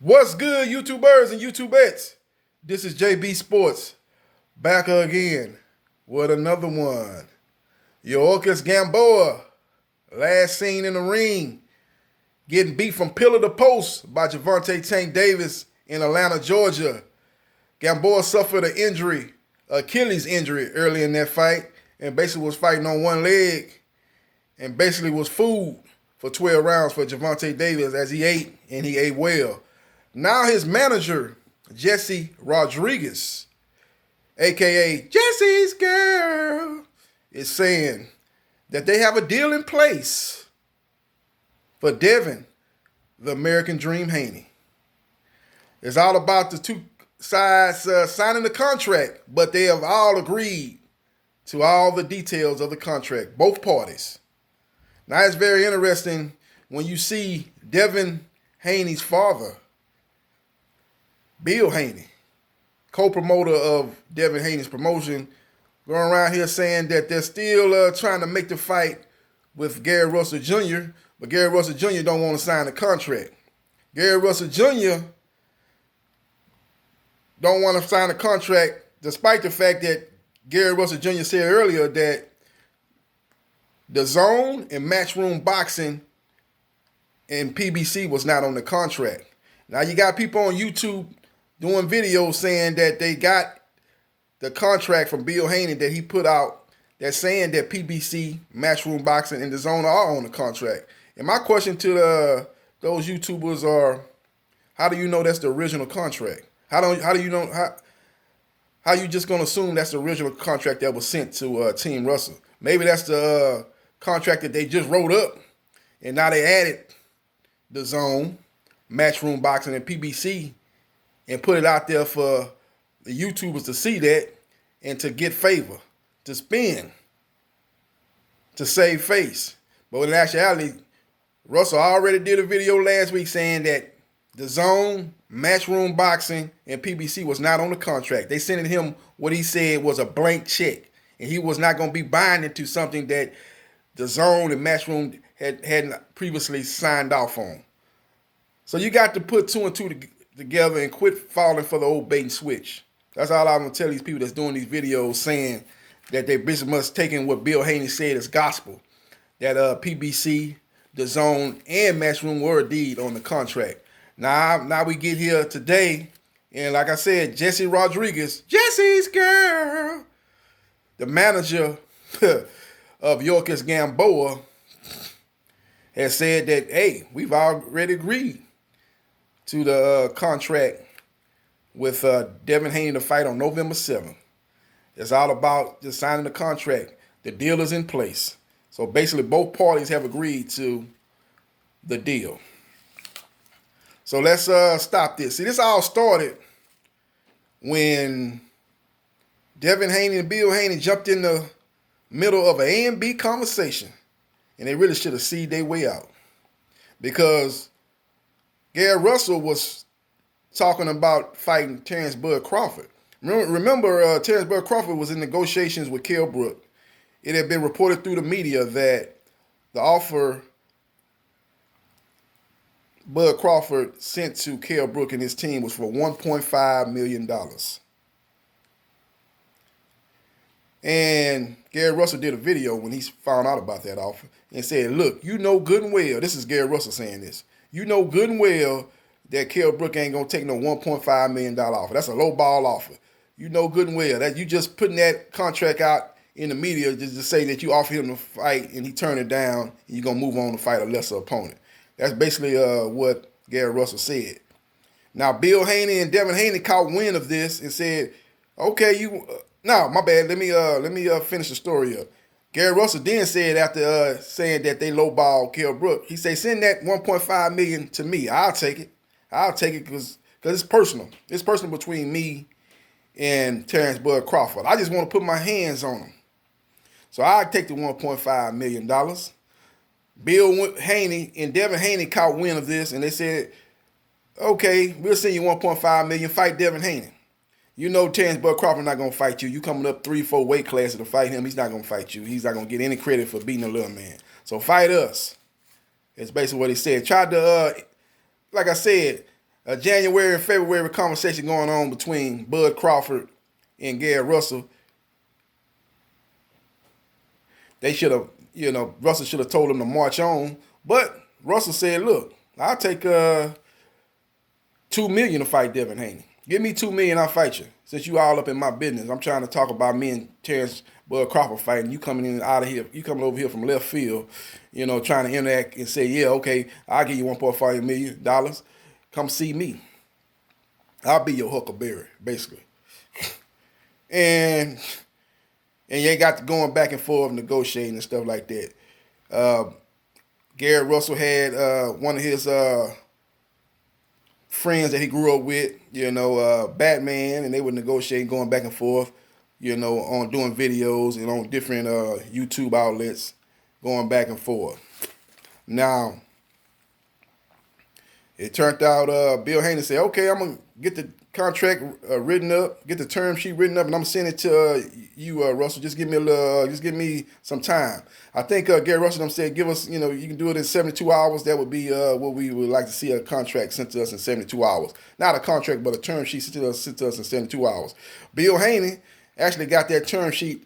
What's good, YouTubers and YouTubettes? This is JBsports back again with another one. Yuriokis Gamboa, last seen in the ring, getting beat from pillar to post by Gervonta Tank Davis in Atlanta, Georgia. Gamboa suffered an injury, Achilles injury, early in that fight, and basically was fighting on one leg, and basically was food for 12 rounds for Gervonta Davis as he ate, and he ate well. Now his manager, Jesse Rodriguez, a.k.a. Jesse's girl, is saying that they have a deal in place for Devin, the American Dream Haney. It's all about the two sides signing the contract, but they have all agreed to all the details of the contract, both parties. Now it's very interesting when you see Devin Haney's father, Bill Haney, co-promoter of Devin Haney's promotion, going around here saying that they're still trying to make the fight with Gary Russell Jr., but Gary Russell Jr. don't want to sign the contract. Gary Russell Jr. don't want to sign the contract despite the fact that Gary Russell Jr. said earlier that DAZN and Matchroom Boxing and PBC was not on the contract. Now you got people on YouTube doing videos saying that they got the contract from Bill Haney that he put out that's saying that PBC, Matchroom Boxing, and DAZN are on the contract. And my question to those YouTubers are, how do you know that's the original contract? How do you know how you just gonna assume that's the original contract that was sent to Team Russell? Maybe that's the contract that they just wrote up, and now they added DAZN, Matchroom Boxing, and PBC, and put it out there for the YouTubers to see that and to get favor, to spin, to save face. But in actuality, Russell already did a video last week saying that DAZN, Matchroom Boxing, and PBC was not on the contract. They sent him what he said was a blank check, and he was not going to be binding to something that DAZN and Matchroom hadn't previously signed off on. So you got to put two and two together and quit falling for the old bait and switch. That's all I'm going to tell these people that's doing these videos saying that they basically must taking what Bill Haney said as gospel, that PBC, DAZN, and Matchroom were indeed on the contract. Now we get here today, and like I said, Jesse Rodriguez, Jesse's girl, the manager of Yuriokis Gamboa, has said that, hey, we've already agreed to the contract with Devin Haney to fight on November 7th. It's all about just signing the contract. The deal is in place. So basically both parties have agreed to the deal. So let's stop this. See, this all started when Devin Haney and Bill Haney jumped in the middle of an A and B conversation, and they really should have seen their way out, because Gary Russell was talking about fighting Terrence Bud Crawford. Remember Terrence Bud Crawford was in negotiations with Kell Brook. It had been reported through the media that the offer Bud Crawford sent to Kell Brook and his team was for $1.5 million. And Gary Russell did a video when he found out about that offer and said, look, you know good and well, this is Gary Russell saying this, you know good and well that Kell Brook ain't going to take no $1.5 million offer. That's a low ball offer. You know good and well that you just putting that contract out in the media just to say that you offer him to fight and he turned it down and you're going to move on to fight a lesser opponent. That's basically what Gary Russell said. Now, Bill Haney and Devin Haney caught wind of this and said, okay, no, my bad. Let me finish the story up. Gary Russell then said after saying that they lowball Kell Brook, he said, send that $1.5 million to me. I'll take it. I'll take it because it's personal. It's personal between me and Terrence Bud Crawford. I just want to put my hands on him. So I'll take the $1.5 million. Bill Haney and Devin Haney caught wind of this, and they said, okay, we'll send you $1.5 million. Fight Devin Haney. You know Terrence Bud Crawford not going to fight you. You coming up 3-4 weight classes to fight him. He's not going to fight you. He's not going to get any credit for beating a little man. So fight us. That's basically what he said. Tried to, like I said, a January and February conversation going on between Bud Crawford and Gary Russell. They should have, Russell should have told him to march on. But Russell said, look, I'll take $2 million to fight Devin Haney. Give me $2 million, I'll fight you. Since you all up in my business, I'm trying to talk about me and Terrence Bud Crawford fighting. You coming in out of here, you coming over here from left field, trying to interact and say, yeah, okay, I'll give you $1.5 million. Come see me. I'll be your huckleberry, basically. And you got to going back and forth, negotiating and stuff like that. Gary Russell had one of his friends that he grew up with, Batman, and they were negotiating, going back and forth, on doing videos and on different YouTube outlets, going back and forth. Now, it turned out Bill Haney said, okay, I'm going to get the contract written up, get the term sheet written up, and I'm sending it to you, Russell. Just give me some time. I think Gary Russell said, give us, you can do it in 72 hours. That would be what we would like to see, a contract sent to us in 72 hours. Not a contract, but a term sheet sent to us in 72 hours. Bill Haney actually got that term sheet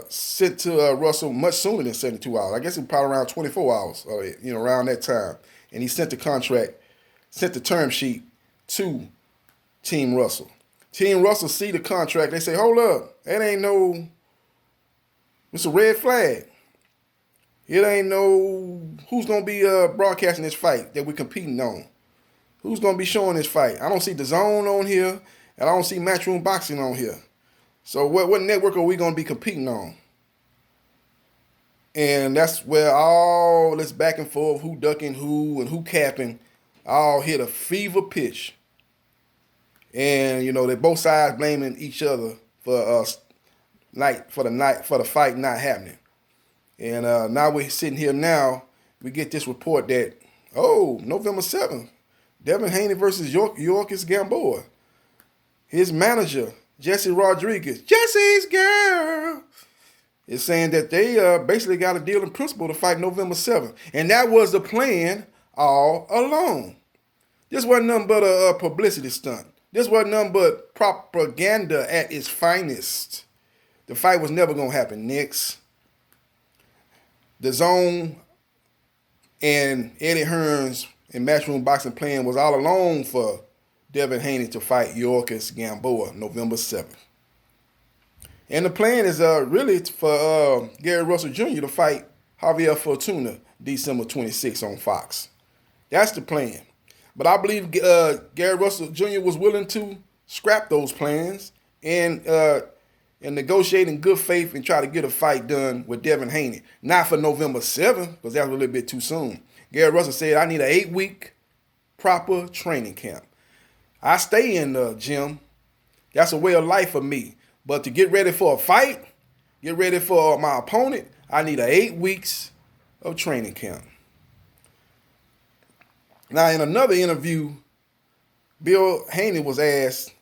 sent to Russell much sooner than 72 hours. I guess it was probably around 24 hours, around that time. And he sent the term sheet to Team Russell. Team Russell see the contract. They say, hold up, it's a red flag. It ain't who's going to be broadcasting this fight that we're competing on. Who's going to be showing this fight? I don't see DAZN on here, and I don't see Matchroom Boxing on here. So what network are we going to be competing on? And that's where all this back and forth, who ducking who and who capping, all hit a fever pitch. And they both sides blaming each other for the fight not happening. And now we're sitting here now, we get this report that, November 7th, Devin Haney versus Yuriokis Gamboa. His manager, Jesse's girl, is saying that they basically got a deal in principle to fight November 7th. And that was the plan all along. This wasn't nothing but a publicity stunt. This wasn't nothing but propaganda at its finest. The fight was never going to happen, Knicks. DAZN and Eddie Hearn's and Matchroom Boxing plan was all along for Devin Haney to fight Yuriokis Gamboa November 7th. And the plan is really for Gary Russell Jr. to fight Javier Fortuna December 26th on Fox. That's the plan. But I believe Gary Russell Jr. was willing to scrap those plans and negotiate in good faith and try to get a fight done with Devin Haney. Not for November 7th, because that was a little bit too soon. Gary Russell said, I need an 8-week proper training camp. I stay in the gym. That's a way of life for me. But to get ready for a fight, get ready for my opponent, I need 8 weeks of training camp. Now, in another interview, Bill Haney was asked,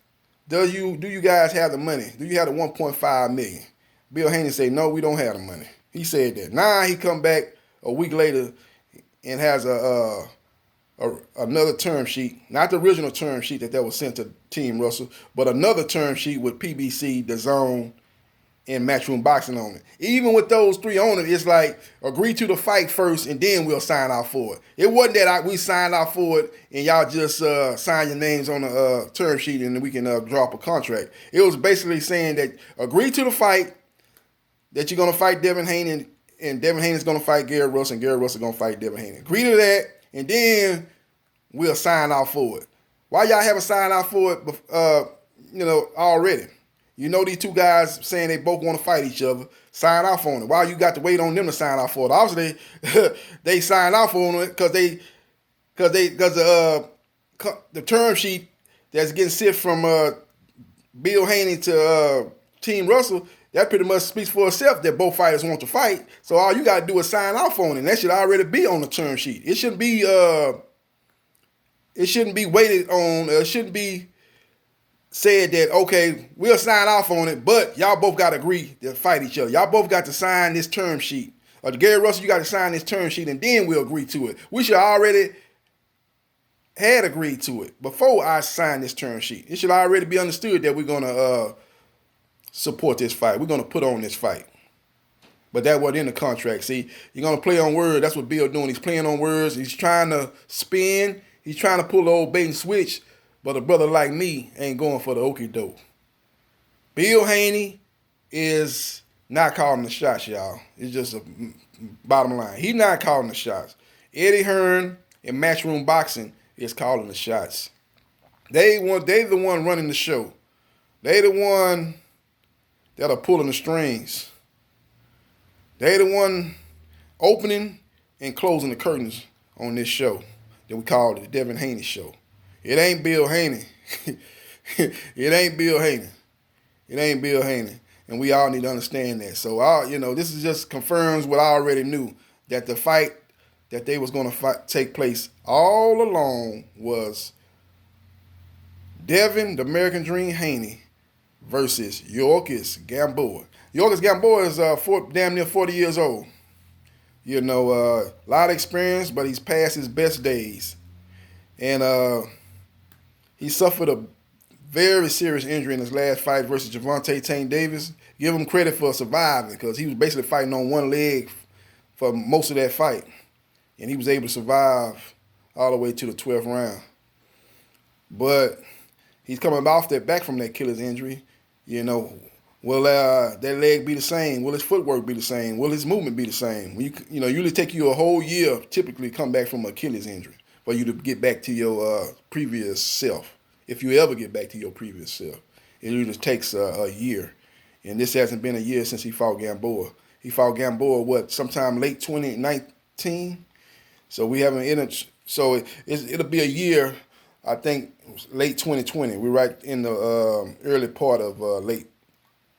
do you guys have the money? Do you have the $1.5 million? Bill Haney said, no, we don't have the money. He said that. Now he come back a week later and has another term sheet, not the original term sheet that was sent to Team Russell, but another term sheet with PBC, DAZN, and Matchroom Boxing on it. Even with those three on it, it's like, agree to the fight first and then we'll sign out for it. It wasn't that we signed out for it and y'all just sign your names on a term sheet and then we can draw up a contract. It was basically saying that agree to the fight, that you're going to fight Devin Haney, and Devin Haney's going to fight Gary Russell, and Gary Russell's going to fight Devin Haney. Agree to that, and then we'll sign out for it. Why y'all haven't signed out for it already? These two guys saying they both want to fight each other, sign off on it. Why you got to wait on them to sign off for it? Obviously, they signed off on it because the term sheet that's getting sent from Bill Haney to Team Russell, that pretty much speaks for itself that both fighters want to fight. So all you got to do is sign off on it. And that should already be on the term sheet. It shouldn't be waited on. It shouldn't be said that, okay, we'll sign off on it, but y'all both got to agree to fight each other. Y'all both got to sign this term sheet. Gary Russell, you got to sign this term sheet, and then we'll agree to it. We should already had agreed to it before I signed this term sheet. It should already be understood that we're going to support this fight. We're going to put on this fight. But that wasn't in the contract. See, you're going to play on words. That's what Bill doing. He's playing on words. He's trying to spin. He's trying to pull the old bait and switch. But a brother like me ain't going for the okie doke. Bill Haney is not calling the shots, y'all. It's just a bottom line. He's not calling the shots. Eddie Hearn and Matchroom Boxing is calling the shots. They the one running the show. They the one that are pulling the strings. They the one opening and closing the curtains on this show that we call the Devin Haney Show. It ain't Bill Haney. It ain't Bill Haney. It ain't Bill Haney. And we all need to understand that. So, this is just confirms what I already knew, that the fight that they was going to take place all along was Devin, the American Dream Haney, versus Yuriokis Gamboa. Yuriokis Gamboa is damn near 40 years old. A lot of experience, but he's past his best days. And he suffered a very serious injury in his last fight versus Gervonta Tank Davis. Give him credit for surviving, because he was basically fighting on one leg for most of that fight. And he was able to survive all the way to the 12th round. But he's coming back from that Achilles injury. Will that leg be the same? Will his footwork be the same? Will his movement be the same? Usually take you a whole year typically come back from an Achilles injury for you to get back to your previous self. If you ever get back to your previous self, it usually takes a year. And this hasn't been a year since he fought Gamboa. He fought Gamboa, sometime late 2019? So we haven't it'll be a year, I think, late 2020. We're right in the early part of late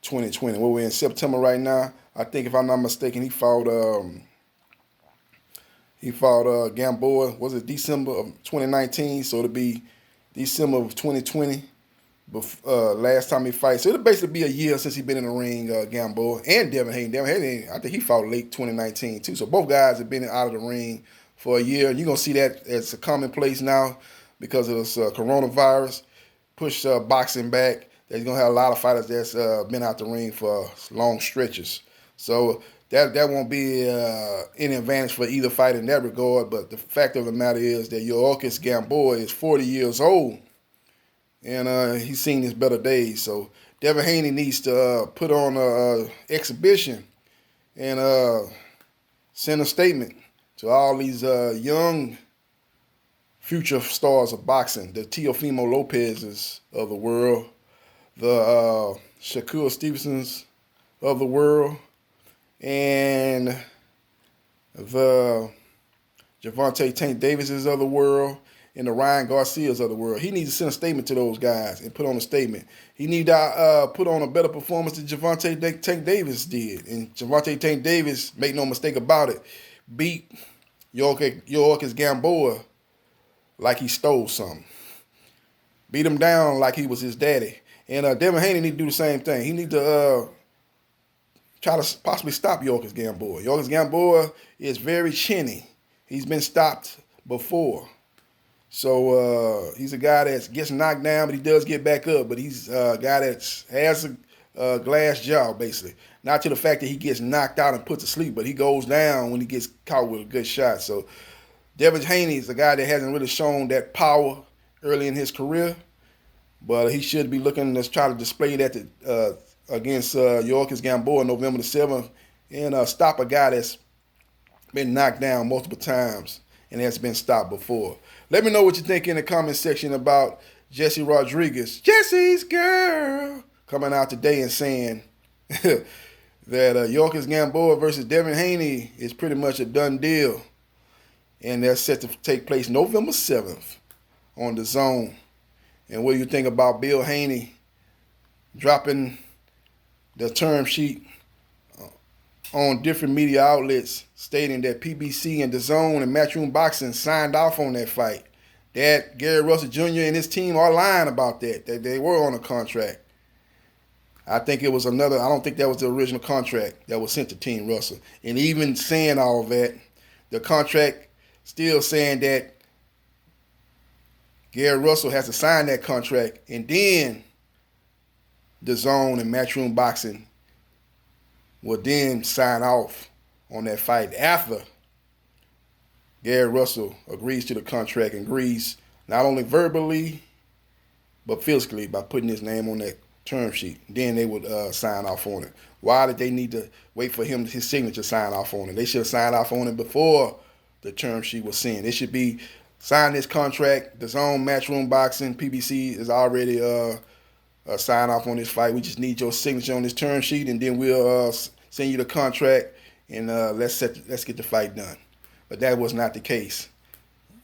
2020. We're in September right now. I think, if I'm not mistaken, he fought Gamboa. Was it December of 2019? So it'll be December of 2020. Last time he fights. So it'll basically be a year since he's been in the ring, Gamboa and Devin Haney. Devin Haney, I think he fought late 2019 too. So both guys have been out of the ring for a year. You're going to see that as a commonplace now because of this coronavirus. Push boxing back. They're going to have a lot of fighters that's been out the ring for long stretches. So that won't be any advantage for either fighter in that regard. But the fact of the matter is that Yuriokis Gamboa is 40 years old. And he's seen his better days. So Devin Haney needs to put on an exhibition and send a statement to all these young future stars of boxing, the Teofimo Lopez's of the world, the Shakur Stevensons of the world, and the Gervonta Tank Davises of the world, and the Ryan Garcias of the world. He needs to send a statement to those guys and put on a statement. He needs to put on a better performance than Gervonta Tank Davis did. And Gervonta Tank Davis, make no mistake about it, beat Yuriokis Gamboa like he stole something. Beat him down like he was his daddy. And Devin Haney need to do the same thing. He need to try to possibly stop Yuriokis Gamboa. Yuriokis Gamboa is very chinny. He's been stopped before. So he's a guy that gets knocked down, but he does get back up. But he's a guy that has a glass jaw, basically. Not to the fact that he gets knocked out and put to sleep, but he goes down when he gets caught with a good shot. So Devin Haney is a guy that hasn't really shown that power early in his career, but he should be looking to try to display that against Yuriokis Gamboa November the 7th and stop a guy that's been knocked down multiple times and has been stopped before. Let me know what you think in the comment section about Jesse Rodriguez, Jesse's girl, coming out today and saying that Yuriokis Gamboa versus Devin Haney is pretty much a done deal. And that's set to take place November 7th on DAZN. And what do you think about Bill Haney dropping the term sheet on different media outlets stating that PBC and DAZN and Matchroom Boxing signed off on that fight? That Gary Russell Jr. and his team are lying about that they were on a contract. I think it was another, I don't think that was the original contract that was sent to Team Russell. And even saying all that, the contract still saying that Gary Russell has to sign that contract, and then DAZN and Matchroom Boxing will then sign off on that fight after Gary Russell agrees to the contract and agrees not only verbally but physically by putting his name on that term sheet. Then they would sign off on it. Why did they need to wait for his signature to sign off on it? They should have signed off on it before the term sheet was sent. It should be sign this contract. DAZN, Matchroom Boxing, PBC is already sign off on this fight. We just need your signature on this term sheet, and then we'll send you the contract, and let's get the fight done. But that was not the case,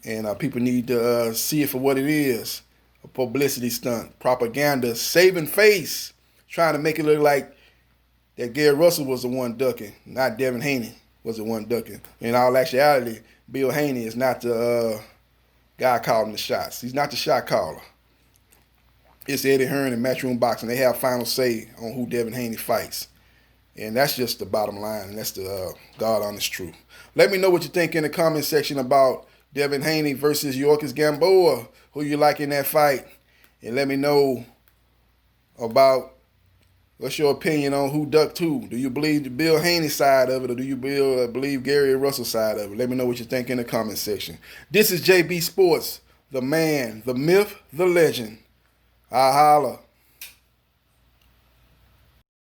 and people need to see it for what it is. A publicity stunt, propaganda, saving face, trying to make it look like that Gary Russell was the one ducking, not Devin Haney was the one ducking. In all actuality, Bill Haney is not the guy calling the shots. He's not the shot caller. It's Eddie Hearn and Matchroom Boxing. They have final say on who Devin Haney fights. And that's just the bottom line, and that's the God honest truth. Let me know what you think in the comment section about Devin Haney versus Yuriokis Gamboa. Who you like in that fight? And let me know about what's your opinion on who ducked who. Do you believe the Bill Haney side of it, or do you believe Gary Russell's side of it? Let me know what you think in the comment section. This is JB Sports, the man, the myth, the legend. I holla.